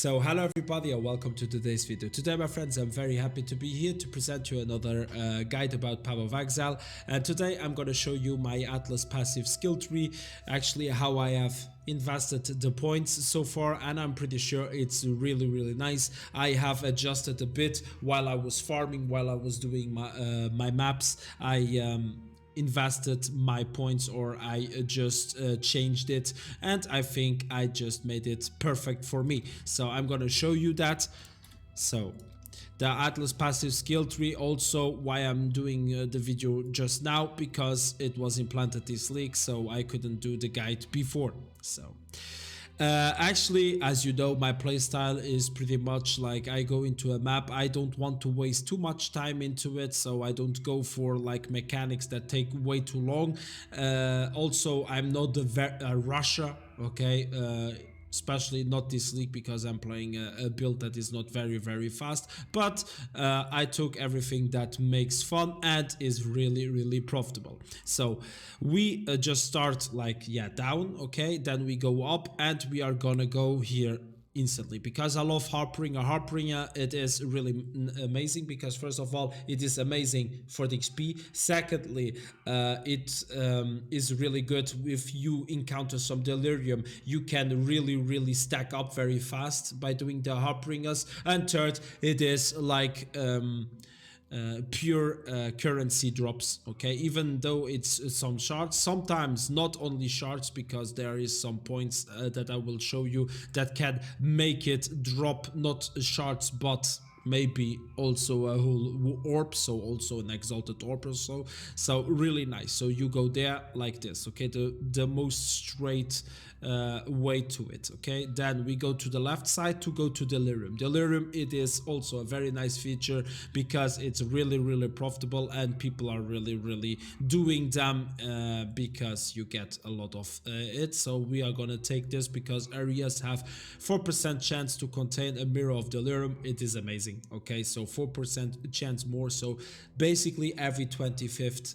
So hello everybody and welcome to today's video. Today my friends, I'm very happy to be here to present you another guide about Power of Exile, and today I'm going to show you my Atlas passive skill tree, actually how I have invested the points so far, and I'm pretty sure it's really nice. I have adjusted a bit while I was farming, while I was doing my maps. I invested my points, or I just changed it, and I think I just made it perfect for me. So I'm gonna show you that. So the Atlas passive skill tree, also why I'm doing the video just now, because it was implanted this week, so I couldn't do the guide before. So actually, as you know, my playstyle is pretty much like I go into a map, I don't want to waste too much time into it, so I don't go for like mechanics that take way too long. Also, I'm not a rusher, okay? Especially not this league, because I'm playing a build that is not very fast, but I took everything that makes fun and is really profitable. So we just start like down, okay, then we go up, and we are gonna go here instantly, because I love Harbinger. Harbinger, it is really amazing, because first of all, it is amazing for the XP. Secondly, it is really good if you encounter some Delirium. You can really stack up very fast by doing the Harbingers. And third, it is like pure currency drops, okay, even though it's some shards, sometimes not only shards, because there is some points that I will show you that can make it drop not shards but maybe also a whole orb, so also an exalted orb or so really nice. So you go there like this, okay, the most straight way to it, okay. Then we go to the left side to go to Delirium. Delirium, it is also a very nice feature, because it's really profitable, and people are really doing them because you get a lot of it. So we are gonna take this, because areas have 4% chance to contain a mirror of Delirium. It is amazing, okay, so 4% chance more. So basically every 25th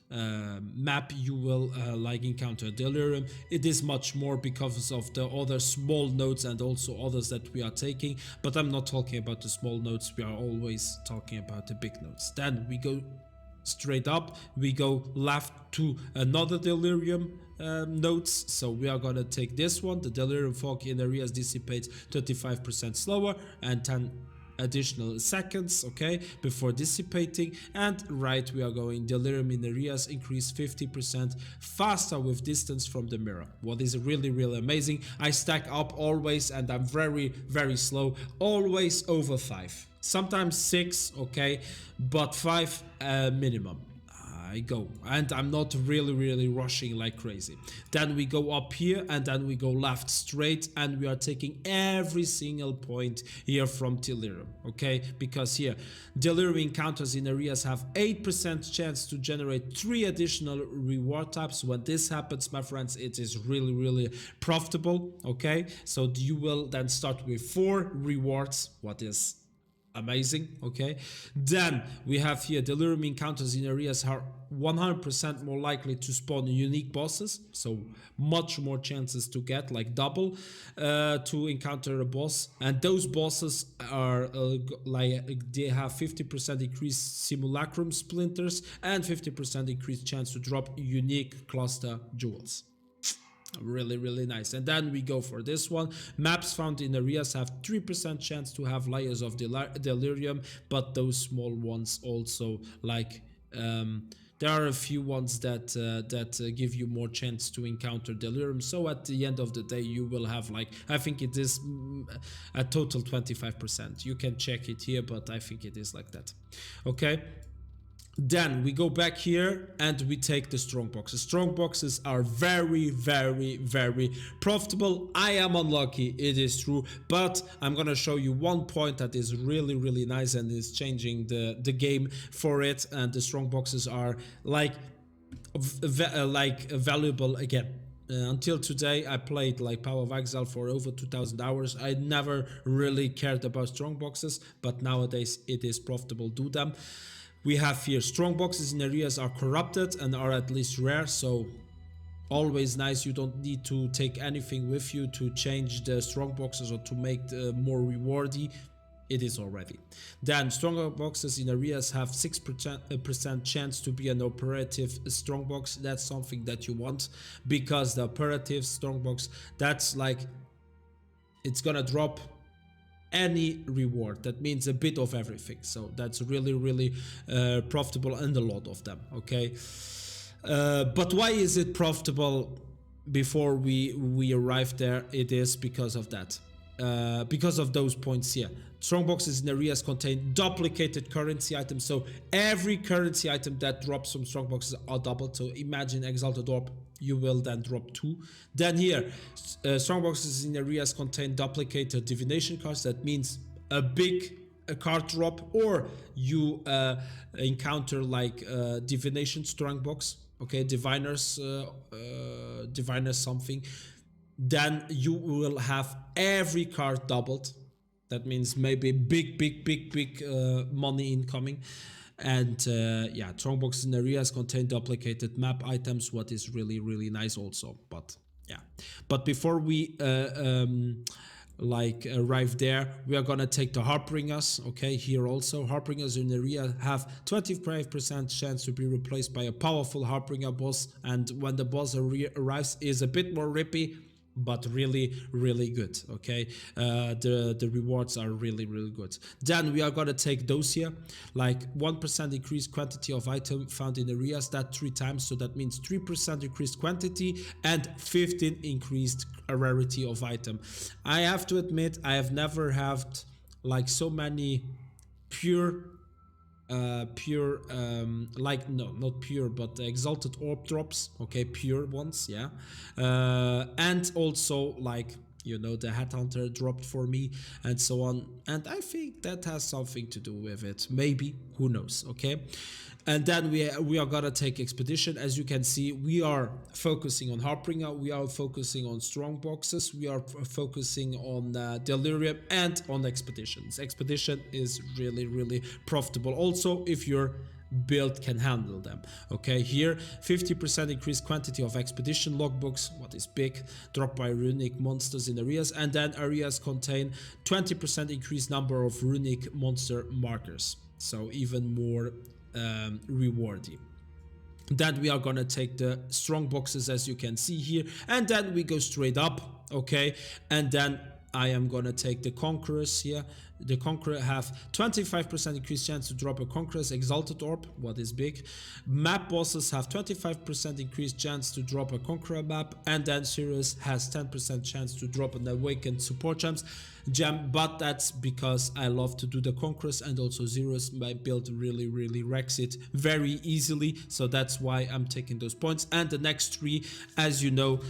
map you will like encounter Delirium. It is much more because of the other small nodes and also others that we are taking, but I'm not talking about the small nodes, we are always talking about the big nodes. Then we go straight up, we go left to another Delirium nodes. So we are gonna take this one. The Delirium fog in areas dissipates 35% slower and 10 additional seconds, okay, before dissipating. And right, we are going Delirium in areas increase 50% faster with distance from the mirror. What is really amazing, I stack up always, and I'm very slow, always over 5, sometimes 6, okay, but 5 minimum I go, and I'm not really rushing like crazy. Then we go up here, and then we go left straight, and we are taking every single point here from Delirium, okay, because here Delirium encounters in areas have 8% chance to generate 3 additional reward types. When this happens, my friends, it is really profitable, okay. So you will then start with 4 rewards, what is amazing, okay. Then we have here Delirium encounters in areas are 100% more likely to spawn unique bosses, so much more chances to get like double to encounter a boss. And those bosses are like they have 50% increased simulacrum splinters and 50% increased chance to drop unique cluster jewels. Really nice. And then we go for this one. Maps found in areas have 3% chance to have layers of Delirium, but those small ones also, like there are a few ones that give you more chance to encounter Delirium. So at the end of the day, you will have, like, I think it is a total 25%. You can check it here, but I think it is like that, okay. Then we go back here, and we take the Strongbox. The Strongboxes are very profitable. I am unlucky, it is true, but I'm gonna show you one point that is really nice and is changing the game for it. And the Strongboxes are like valuable again. Until today, I played like Power of Exile for over 2,000 hours. I never really cared about Strongboxes, but nowadays it is profitable to do them. We have here Strongboxes in areas are corrupted and are at least rare, so always nice. You don't need to take anything with you to change the strong boxes or to make the more rewardy. It is already. Then stronger boxes in areas have 6% chance to be an operative strong box. That's something that you want, because the operative strong box, that's like, it's gonna drop any reward. That means a bit of everything, so that's really profitable, and a lot of them. Okay, but why is it profitable? Before we arrive there, it is because of that, because of those points here. Strong boxes in areas contain duplicated currency items, so every currency item that drops from strong boxes are doubled. So imagine Exalted Orb, you will then drop 2. Then here, strong boxes in areas contain duplicated divination cards. That means a big card drop, or you encounter like divination strong box, okay, diviners something. Then you will have every card doubled. That means maybe big money incoming. And yeah, strong boxes in areas contain duplicated map items, what is really nice also. But yeah, but before we like arrive there, we are gonna take the Harbingers. Okay, here also Harbingers in area have 25% chance to be replaced by a powerful Harbinger boss, and when the boss arrives, is a bit more rippy, but really good. Okay, the rewards are really good. Then we are gonna take those here, like 1% increased quantity of item found in areas, that 3 times, so that means 3% increased quantity and 15 increased rarity of item. I have to admit, I have never had like so many pure like, no, not pure, but exalted orb drops. Okay, pure ones, yeah. And also, like, you know, the headhunter dropped for me, and so on. And I think that has something to do with it, maybe, who knows. Okay, and then we are gonna take expedition. As you can see, we are focusing on Harbinger, we are focusing on strong boxes, we are focusing on Delirium, and on expeditions. Expedition is really profitable also if your build can handle them. Okay, here 50% increased quantity of expedition logbooks, what is big, dropped by runic monsters in areas, and then areas contain 20% increased number of runic monster markers, so even more rewarding. Then we are gonna take the strong boxes, as you can see here, and then we go straight up. Okay, and then I am gonna take the conquerors here. The conqueror have 25% increased chance to drop a conqueror's exalted orb, what is big. Map bosses have 25% increased chance to drop a conqueror map, and then Sirius has 10% chance to drop an awakened support gem, but that's because I love to do the conquerors, and also Zero's my build really wrecks it very easily, so that's why I'm taking those points. And the next 3, as you know,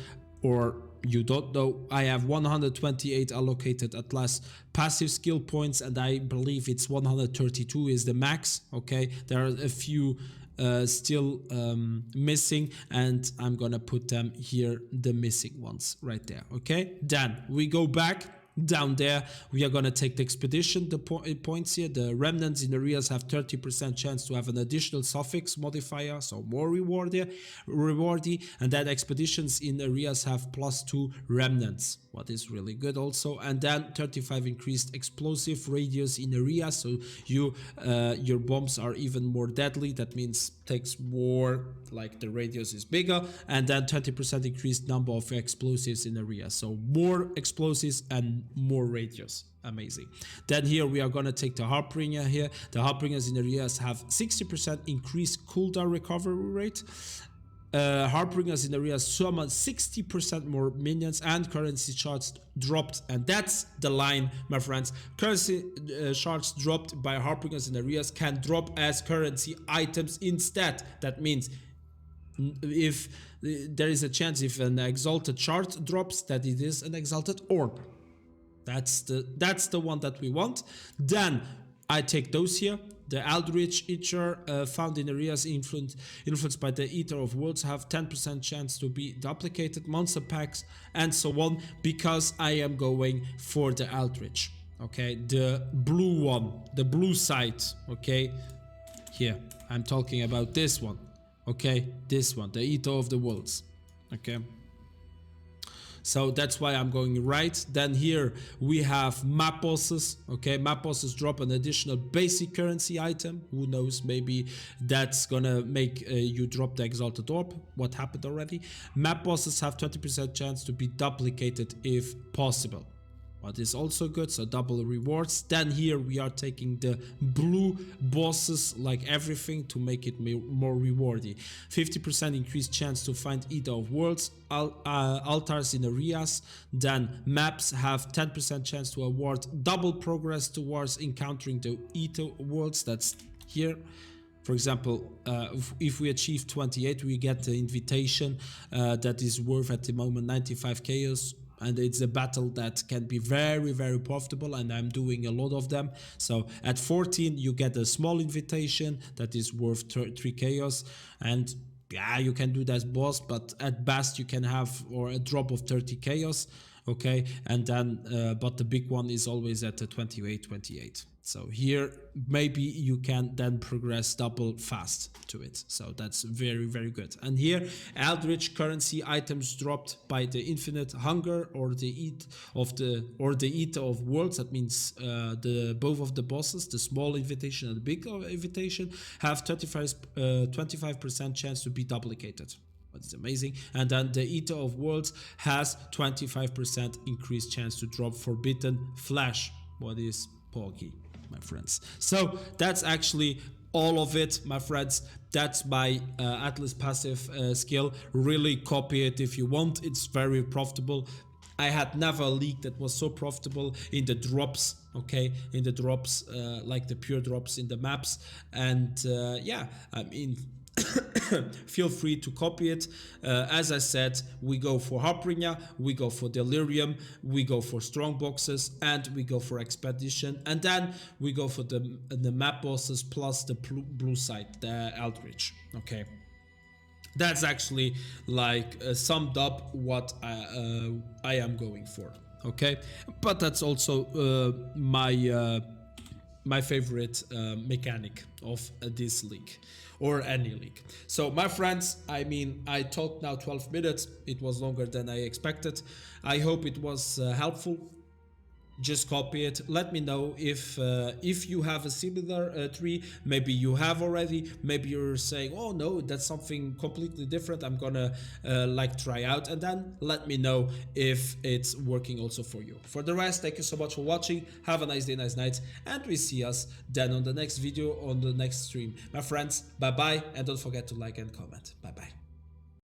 or you don't know, I have 128 allocated Atlas passive skill points, and I believe it's 132 is the max. Okay, there are a few still missing, and I'm gonna put them here, the missing ones right there. Okay, then we go back down there. We are gonna take the expedition, the points here. The remnants in areas have 30% chance to have an additional suffix modifier, so more rewardy, and then expeditions in areas have +2 remnants, what is really good also. And then 35 increased explosive radius in areas, so you your bombs are even more deadly. That means takes more, like the radius is bigger. And then 20% increased number of explosives in areas, so more explosives and more radius. Amazing. Then here we are gonna take the Harbinger here. The Harbingers in areas have 60% increased cooldown recovery rate. Harbingers in areas summon 60% more minions, and currency shards dropped. And that's the line, my friends. Currency shards dropped by Harbingers in areas can drop as currency items instead. That means if there is a chance, if an exalted shard drops, that it is an exalted orb. That's the one that we want. Then I take those here. The Eldritch Eater found in areas influenced by the Eater of Worlds have 10% chance to be duplicated, monster packs, and so on, because I am going for the Eldritch. Okay, the blue one, the blue side. Okay, here I'm talking about this one. Okay, this one, the Eater of the Worlds. Okay, so that's why I'm going right. Then here we have map bosses. Okay, map bosses drop an additional basic currency item. Who knows, maybe that's gonna make you drop the exalted orb. What happened already? Map bosses have 20% chance to be duplicated if possible. What is also good, so double rewards. Then here we are taking the blue bosses, like everything, to make it more rewarding. 50% increased chance to find Eater of Worlds, altars in areas. Then maps have 10% chance to award double progress towards encountering the Eater Worlds. That's here. For example, if we achieve 28, we get the invitation that is worth at the moment 95 chaos. And it's a battle that can be very, very profitable, and I'm doing a lot of them. So at 14 you get a small invitation that is worth 3 chaos, and yeah, you can do that boss, but at best you can have or a drop of 30 chaos. Okay, and then but the big one is always at the 28. So here maybe you can then progress double fast to it, so that's very, very good. And here eldritch currency items dropped by the infinite hunger or the eater of worlds. That means the both of the bosses, the small invitation and the big invitation, have 25% chance to be duplicated. It's amazing. And then the Eater of Worlds has 25% increased chance to drop Forbidden Flesh. What is POE, my friends? So that's actually all of it, my friends. That's my Atlas passive skill. Really copy it if you want. It's very profitable. I had never a league that was so profitable in the drops, okay, in the drops, like the pure drops in the maps. And yeah, I mean, feel free to copy it. As I said, we go for Harbinger, we go for Delirium, we go for Strongboxes, and we go for Expedition, and then we go for the map bosses plus the blue side, the Eldritch. Okay, that's actually like summed up what I am going for. Okay, but that's also my favorite mechanic of this league, or any league. So my friends, I mean, I talked now 12 minutes. It was longer than I expected. I hope it was helpful. Just copy it. Let me know if you have a similar tree. Maybe you have already. Maybe you're saying, oh no, that's something completely different, I'm gonna like try out, and then let me know if it's working also for you. For the rest, thank you so much for watching. Have a nice day, nice night, and we see us then on the next video, on the next stream. My friends, bye bye, and don't forget to like and comment. Bye bye.